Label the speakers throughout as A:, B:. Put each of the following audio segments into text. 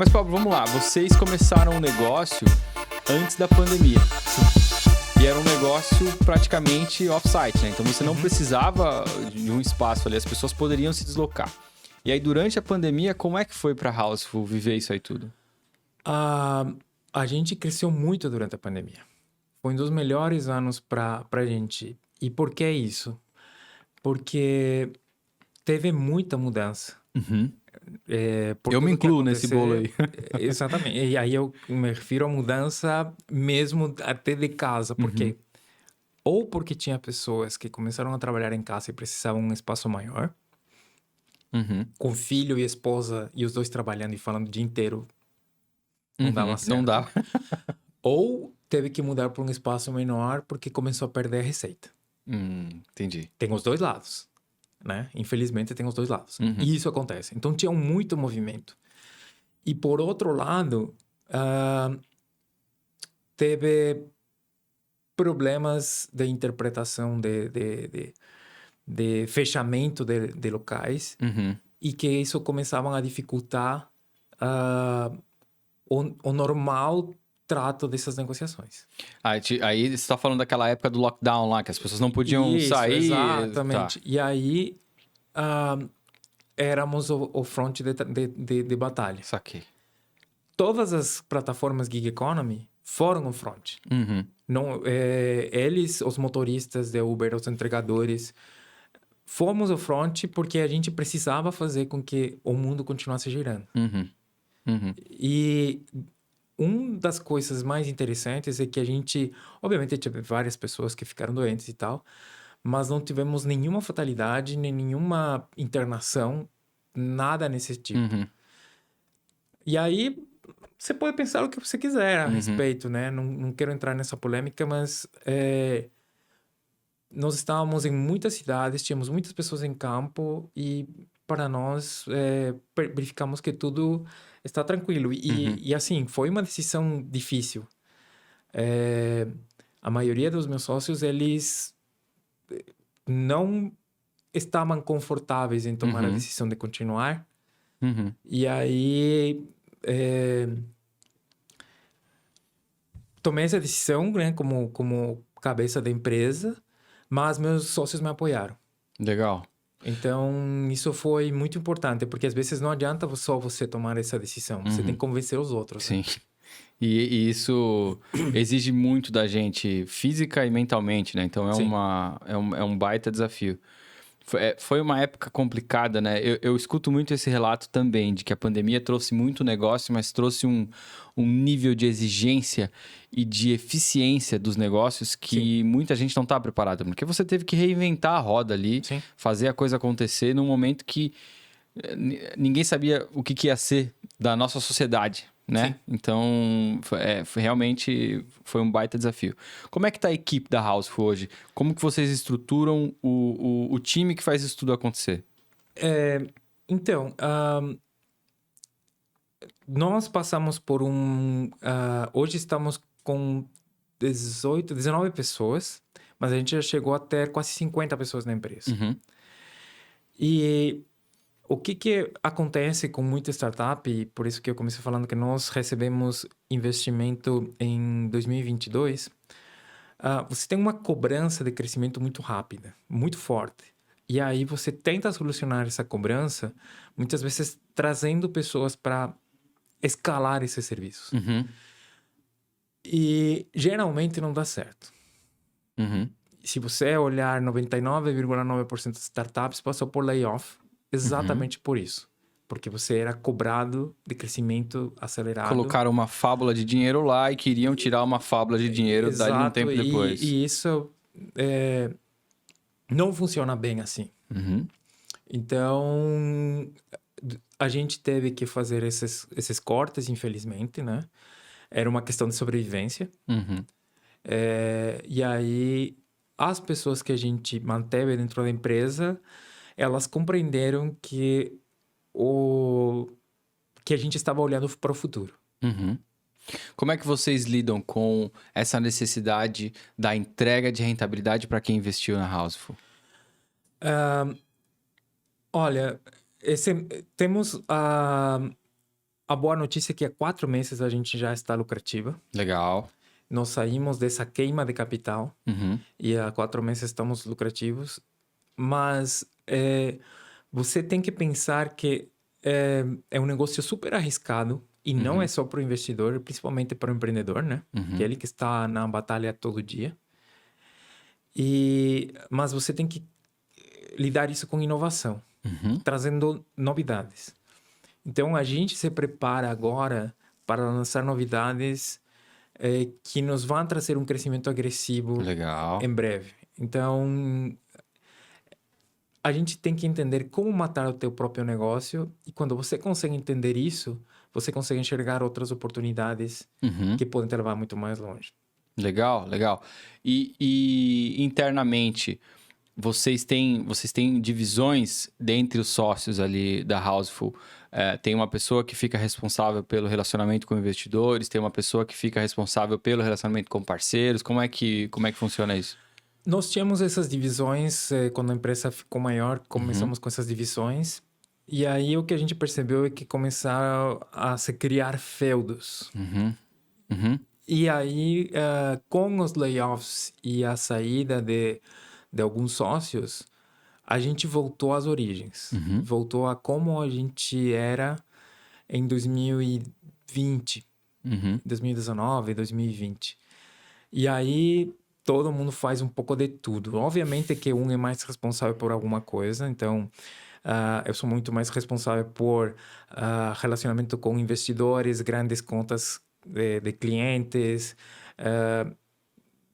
A: Mas, Pablo, vamos lá. Vocês começaram um negócio antes da pandemia. E era um negócio praticamente off-site, né? Então você não precisava de um espaço ali, as pessoas poderiam se deslocar. E aí, durante a pandemia, como é que foi para Houseful viver isso aí tudo?
B: A gente cresceu muito durante a pandemia. Foi um dos melhores anos para a gente. E por que isso? Porque teve muita mudança. Por
A: Eu me
B: tudo que
A: incluo nesse bolo aí.
B: Exatamente. E aí eu me refiro à mudança mesmo até de casa. Por quê? Ou porque tinha pessoas que começaram a trabalhar em casa e precisavam de um espaço maior, com filho e esposa e os dois trabalhando e falando o dia inteiro, não dava certo.
A: Não dá.
B: Ou teve que mudar para um espaço menor porque começou a perder a receita.
A: Entendi.
B: Tem os dois lados, né? Infelizmente tem os dois lados. E isso acontece. Então tinha muito movimento. E por outro lado, teve problemas de interpretação de fechamento de locais e que isso começava a dificultar o normal trato dessas negociações.
A: Aí você está falando daquela época do lockdown lá, que as pessoas não podiam sair.
B: Exatamente.
A: Tá.
B: E aí, éramos o front de batalha.
A: Saquei.
B: Todas as plataformas Gig Economy foram o front. Não, eles, os motoristas de Uber, os entregadores, fomos o front porque a gente precisava fazer com que o mundo continuasse girando. E uma das coisas mais interessantes é que a gente... Obviamente, teve várias pessoas que ficaram doentes e tal, mas não tivemos nenhuma fatalidade, nem nenhuma internação, nada nesse tipo. E aí, você pode pensar o que você quiser a respeito, né? Não quero entrar nessa polêmica, mas nós estávamos em muitas cidades, tínhamos muitas pessoas em campo e para nós verificamos que tudo está tranquilo. E assim, foi uma decisão difícil. A maioria dos meus sócios, eles não estavam confortáveis em tomar a decisão de continuar. E aí... tomei essa decisão, né, como cabeça da empresa, mas meus sócios me apoiaram.
A: Legal.
B: Então, isso foi muito importante, porque às vezes não adianta só você tomar essa decisão, você tem que convencer os outros.
A: Sim.
B: Né?
A: E isso exige muito da gente, física e mentalmente, né? Então é um baita desafio. Foi uma época complicada, né? Eu escuto muito esse relato também, de que a pandemia trouxe muito negócio, mas trouxe um nível de exigência e de eficiência dos negócios que muita gente não está preparada. Porque você teve que reinventar a roda ali, fazer a coisa acontecer num momento que ninguém sabia o que ia ser da nossa sociedade, né? Então, realmente foi um baita desafio. Como é que tá a equipe da Houseful hoje? Como que vocês estruturam o time que faz isso tudo acontecer?
B: Então, nós passamos por hoje estamos com 19 pessoas, mas a gente já chegou a ter quase 50 pessoas na empresa. E o que acontece com muita startup, e por isso que eu comecei falando que nós recebemos investimento em 2022, você tem uma cobrança de crescimento muito rápida, muito forte. E aí você tenta solucionar essa cobrança, muitas vezes trazendo pessoas para escalar esses serviços. E geralmente não dá certo. Se você olhar 99,9% das startups passou por layoff, exatamente por isso. Porque você era cobrado de crescimento acelerado.
A: Colocaram uma fábula de dinheiro lá e queriam tirar uma fábula de dinheiro dali um tempo depois.
B: E isso não funciona bem assim. Então, a gente teve que fazer esses cortes, infelizmente, né? Era uma questão de sobrevivência. E aí, as pessoas que a gente manteve dentro da empresa, elas compreenderam que a gente estava olhando para o futuro.
A: Como é que vocês lidam com essa necessidade da entrega de rentabilidade para quem investiu na Houseful?
B: Olha, temos a boa notícia é que há 4 meses a gente já está lucrativa.
A: Legal.
B: Nós saímos dessa queima de capital
A: Uhum.
B: e há 4 meses estamos lucrativos. Mas você tem que pensar que é um negócio super arriscado e não é só para o investidor, principalmente para o empreendedor, né? Que é ele que está na batalha todo dia. Mas você tem que lidar isso com inovação, trazendo novidades. Então, a gente se prepara agora para lançar novidades que nos vão trazer um crescimento agressivo
A: Legal.
B: em breve. Então, a gente tem que entender como matar o teu próprio negócio e quando você consegue entender isso, você consegue enxergar outras oportunidades que podem te levar muito mais longe.
A: Legal, legal. E internamente, vocês têm divisões dentre os sócios ali da Houseful? Tem uma pessoa que fica responsável pelo relacionamento com investidores, tem uma pessoa que fica responsável pelo relacionamento com parceiros. Como é que funciona isso?
B: Nós tínhamos essas divisões, quando a empresa ficou maior, começamos com essas divisões. E aí o que a gente percebeu é que começaram a se criar feudos. E aí, com os layoffs e a saída de alguns sócios, a gente voltou às origens. Voltou a como a gente era em 2020, 2019, 2020. E aí, todo mundo faz um pouco de tudo. Obviamente que um é mais responsável por alguma coisa. Então, eu sou muito mais responsável por relacionamento com investidores, grandes contas de clientes.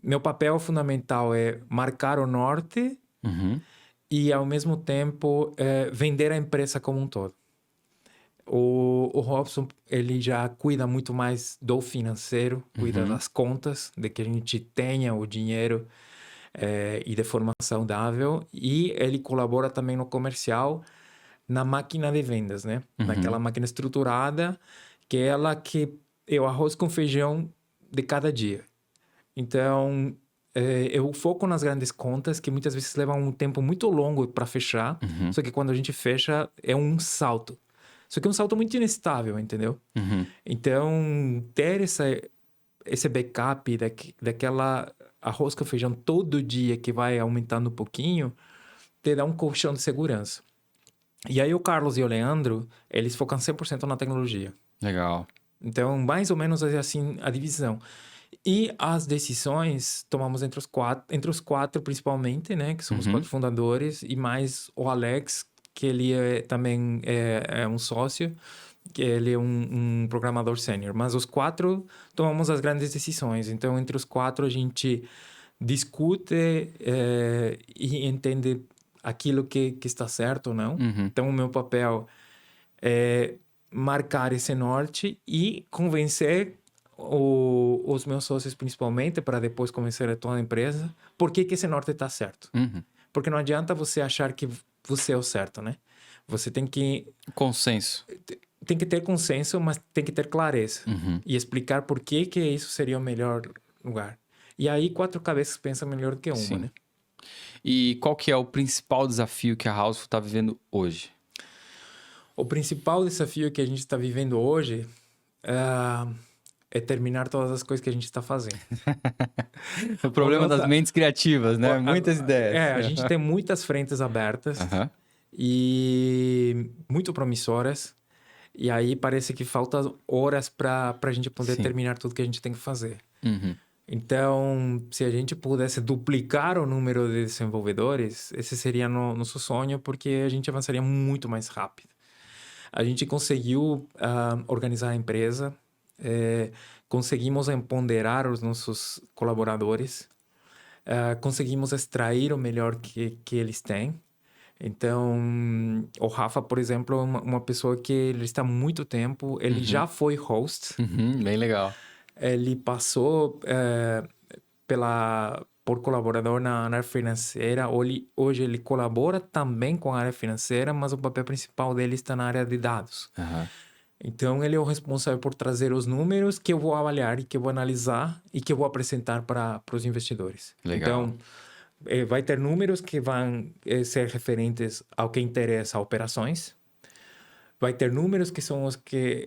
B: Meu papel fundamental é marcar o norte e, ao mesmo tempo, vender a empresa como um todo. O Robson, ele já cuida muito mais do financeiro, cuida das contas, de que a gente tenha o dinheiro e de forma saudável. E ele colabora também no comercial, na máquina de vendas, né? Naquela máquina estruturada, que é ela que é o arroz com feijão de cada dia. Então, eu foco nas grandes contas, que muitas vezes levam um tempo muito longo para fechar. Só que quando a gente fecha, é um salto. Só que é um salto muito inestável, entendeu? Então, ter esse backup daquela arroz com feijão todo dia que vai aumentando um pouquinho, te dá um colchão de segurança. E aí o Carlos e o Leandro, eles focam 100% na tecnologia.
A: Legal.
B: Então, mais ou menos é assim a divisão. E as decisões tomamos entre os quatro principalmente, né? Que somos 4 fundadores, e mais o Alex, que ele também é um sócio, que ele é um programador sênior. Mas os 4 tomamos as grandes decisões. Então, entre os 4 a gente discute e entende aquilo que está certo ou não. Então, o meu papel é marcar esse norte e convencer os meus sócios, principalmente, para depois convencer a toda a empresa, por que esse norte está certo. Porque não adianta você achar que você é o certo, né? Você tem que...
A: Consenso.
B: Tem que ter consenso, mas tem que ter clareza. E explicar por que isso seria o melhor lugar. E aí, 4 cabeças pensam melhor do que uma,
A: Sim.
B: né?
A: E qual que é o principal desafio que a Houseful está vivendo hoje?
B: O principal desafio que a gente está vivendo hoje é terminar todas as coisas que a gente está fazendo.
A: O problema das mentes criativas, né? Muitas ideias.
B: A gente tem muitas frentes abertas e muito promissoras. E aí parece que falta horas para a gente poder terminar tudo que a gente tem que fazer. Então, se a gente pudesse duplicar o número de desenvolvedores, esse seria nosso sonho, porque a gente avançaria muito mais rápido. A gente conseguiu organizar a empresa, conseguimos empoderar os nossos colaboradores, conseguimos extrair o melhor que eles têm. Então, o Rafa, por exemplo, é uma pessoa que ele está há muito tempo, ele já foi host.
A: Bem legal.
B: Ele passou por colaborador na área financeira. Hoje ele colabora também com a área financeira, mas o papel principal dele está na área de dados. Então, ele é o responsável por trazer os números que eu vou avaliar e que eu vou analisar e que eu vou apresentar para os investidores.
A: Legal.
B: Então, vai ter números que vão ser referentes ao que interessa a operações. vai ter números que são os que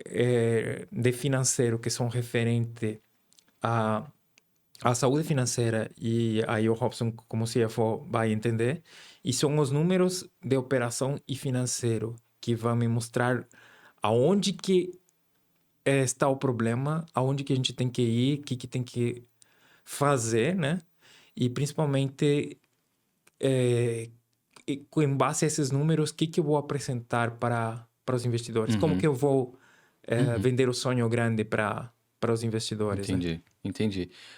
B: de financeiro, que são referente a saúde financeira, e aí o Robson, como CFO, vai entender. E são os números de operação e financeiro que vão me mostrar aonde que está o problema, aonde que a gente tem que ir, o que tem que fazer, né? E principalmente, com base a esses números, o que eu vou apresentar para os investidores? Como que eu vou vender o sonho grande para os investidores?
A: Entendi,
B: né?
A: entendi.